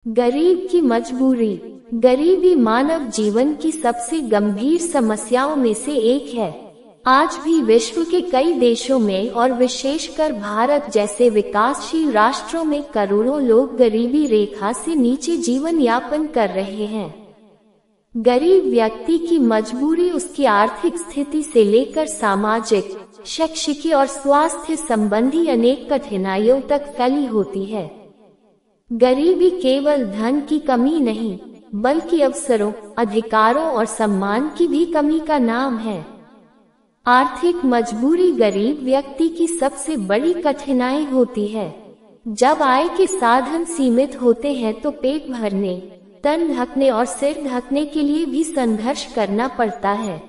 गरीब की मजबूरी। गरीबी मानव जीवन की सबसे गंभीर समस्याओं में से एक है। आज भी विश्व के कई देशों में और विशेषकर भारत जैसे विकासशील राष्ट्रों में करोड़ों लोग गरीबी रेखा से नीचे जीवन यापन कर रहे हैं। गरीब व्यक्ति की मजबूरी उसकी आर्थिक स्थिति से लेकर सामाजिक, शैक्षिक और स्वास्थ्य संबंधी अनेक कठिनाइयों तक फैली होती है। गरीबी केवल धन की कमी नहीं, बल्कि अवसरों, अधिकारों और सम्मान की भी कमी का नाम है। आर्थिक मजबूरी गरीब व्यक्ति की सबसे बड़ी कठिनाई होती है। जब आय के साधन सीमित होते हैं तो पेट भरने, तन ढकने और सिर ढकने के लिए भी संघर्ष करना पड़ता है।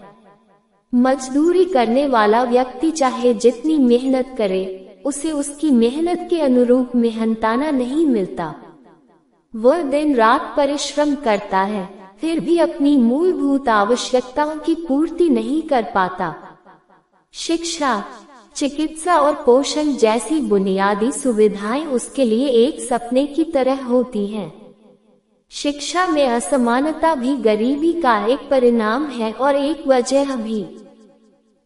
मजदूरी करने वाला व्यक्ति चाहे जितनी मेहनत करे, उसे उसकी मेहनत के अनुरूप मेहनताना नहीं मिलता। वह दिन रात परिश्रम करता है, फिर भी अपनी मूलभूत आवश्यकताओं की पूर्ति नहीं कर पाता। शिक्षा, चिकित्सा और पोषण जैसी बुनियादी सुविधाएं उसके लिए एक सपने की तरह होती हैं। शिक्षा में असमानता भी गरीबी का एक परिणाम है और एक वजह भी।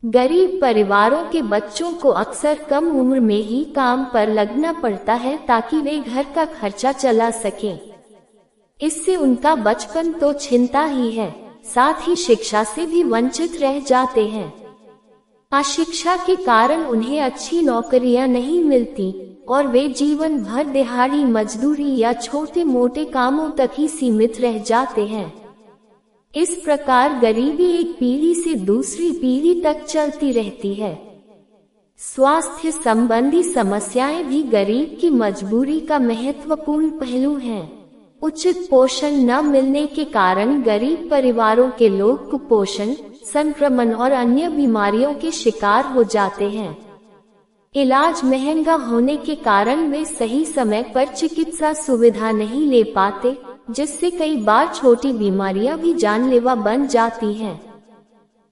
गरीब परिवारों के बच्चों को अक्सर कम उम्र में ही काम पर लगना पड़ता है ताकि वे घर का खर्चा चला सकें। इससे उनका बचपन तो छिनता ही है, साथ ही शिक्षा से भी वंचित रह जाते हैं। अशिक्षा के कारण उन्हें अच्छी नौकरियां नहीं मिलती और वे जीवन भर दिहाड़ी मजदूरी या छोटे मोटे कामों तक ही सीमित रह जाते हैं। इस प्रकार गरीबी एक पीढ़ी से दूसरी पीढ़ी तक चलती रहती है। स्वास्थ्य संबंधी समस्याएं भी गरीब की मजबूरी का महत्वपूर्ण पहलू हैं। उचित पोषण न मिलने के कारण गरीब परिवारों के लोग कुपोषण, संक्रमण और अन्य बीमारियों के शिकार हो जाते हैं। इलाज महंगा होने के कारण वे सही समय पर चिकित्सा सुविधा नहीं ले पाते, जिससे कई बार छोटी बीमारियां भी जानलेवा बन जाती हैं।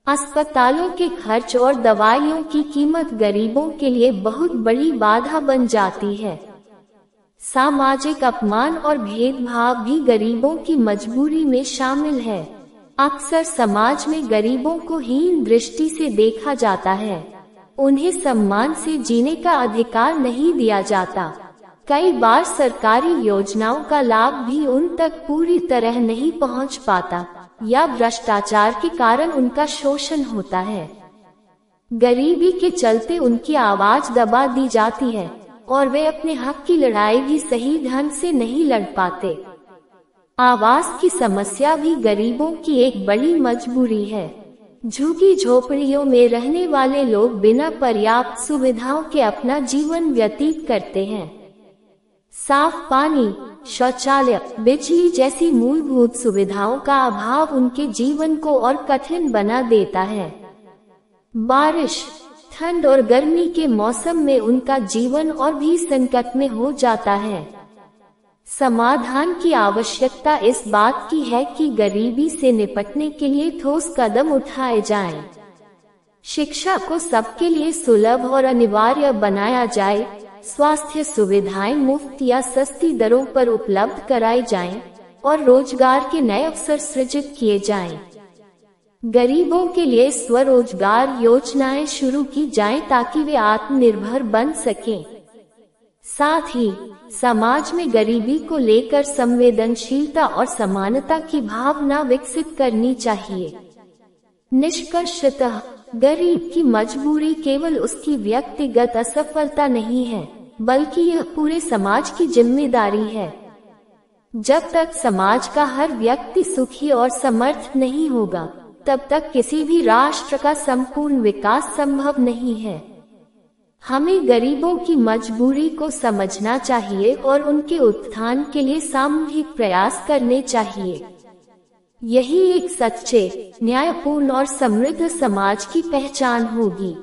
अस्पतालों के खर्च और दवाइयों की कीमत गरीबों के लिए बहुत बड़ी बाधा बन जाती है। सामाजिक अपमान और भेदभाव भी गरीबों की मजबूरी में शामिल है। अक्सर समाज में गरीबों को हीन दृष्टि से देखा जाता है। उन्हें सम्मान से जीने का अधिकार नहीं दिया जाता। कई बार सरकारी योजनाओं का लाभ भी उन तक पूरी तरह नहीं पहुंच पाता या भ्रष्टाचार के कारण उनका शोषण होता है। गरीबी के चलते उनकी आवाज दबा दी जाती है और वे अपने हक की लड़ाई भी सही ढंग से नहीं लड़ पाते। आवास की समस्या भी गरीबों की एक बड़ी मजबूरी है। झुग्गी झोपड़ियों में रहने वाले लोग बिना पर्याप्त सुविधाओं के अपना जीवन व्यतीत करते हैं। साफ पानी, शौचालय, बिजली जैसी मूलभूत सुविधाओं का अभाव उनके जीवन को और कठिन बना देता है। बारिश, ठंड और गर्मी के मौसम में उनका जीवन और भी संकट में हो जाता है। समाधान की आवश्यकता इस बात की है कि गरीबी से निपटने के लिए ठोस कदम उठाए जाएं। शिक्षा को सबके लिए सुलभ और अनिवार्य बनाया जाए, स्वास्थ्य सुविधाएं मुफ्त या सस्ती दरों पर उपलब्ध कराई जाएं और रोजगार के नए अवसर सृजित किए जाएं। गरीबों के लिए स्वरोजगार योजनाएं शुरू की जाएं ताकि वे आत्मनिर्भर बन सकें। साथ ही समाज में गरीबी को लेकर संवेदनशीलता और समानता की भावना विकसित करनी चाहिए। निष्कर्षतः गरीब की मजबूरी केवल उसकी व्यक्तिगत असफलता नहीं है, बल्कि यह पूरे समाज की जिम्मेदारी है। जब तक समाज का हर व्यक्ति सुखी और समर्थ नहीं होगा, तब तक किसी भी राष्ट्र का संपूर्ण विकास संभव नहीं है। हमें गरीबों की मजबूरी को समझना चाहिए और उनके उत्थान के लिए सामूहिक प्रयास करने चाहिए। यही एक सच्चे, न्यायपूर्ण और समृद्ध समाज की पहचान होगी।